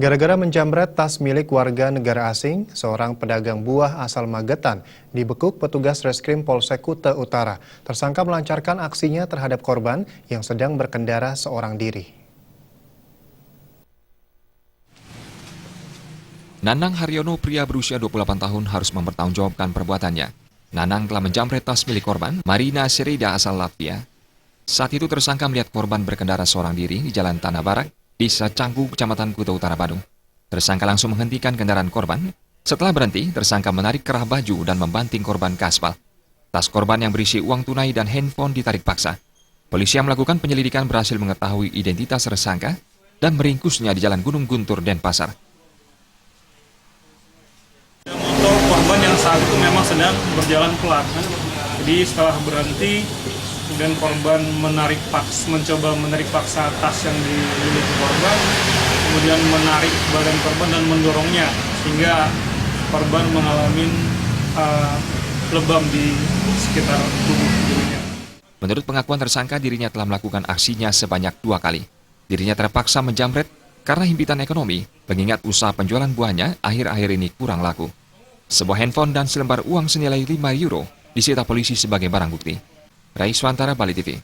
Gara-gara menjamret tas milik warga negara asing, seorang pedagang buah asal Magetan dibekuk petugas Reskrim Polsek Kuta Utara. Tersangka melancarkan aksinya terhadap korban yang sedang berkendara seorang diri. Nanang Haryono, pria berusia 28 tahun, harus mempertanggungjawabkan perbuatannya. Nanang telah menjamret tas milik korban, Marina Serida asal Latvia. Saat itu tersangka melihat korban berkendara seorang diri di Jalan Tanah Barak, Desa Canggu, Kecamatan Kuta Utara, Badung. Tersangka langsung menghentikan kendaraan korban. Setelah berhenti, tersangka menarik kerah baju dan membanting korban ke aspal. Tas korban yang berisi uang tunai dan handphone ditarik paksa. Polisi yang melakukan penyelidikan berhasil mengetahui identitas tersangka dan meringkusnya di Jalan Gunung Guntur, Denpasar. Motor korban yang saat itu memang sedang berjalan pelan. Jadi setelah berhenti, kemudian korban mencoba menarik paksa tas yang dimiliki korban, kemudian menarik badan korban dan mendorongnya sehingga korban mengalami lebam di sekitar tubuh dirinya. Menurut pengakuan tersangka, dirinya telah melakukan aksinya sebanyak 2 kali. Dirinya terpaksa menjamret karena himpitan ekonomi, mengingat usaha penjualan buahnya akhir-akhir ini kurang laku. Sebuah handphone dan selembar uang senilai 5 euro disita polisi sebagai barang bukti. Raiswantara, Bali TV.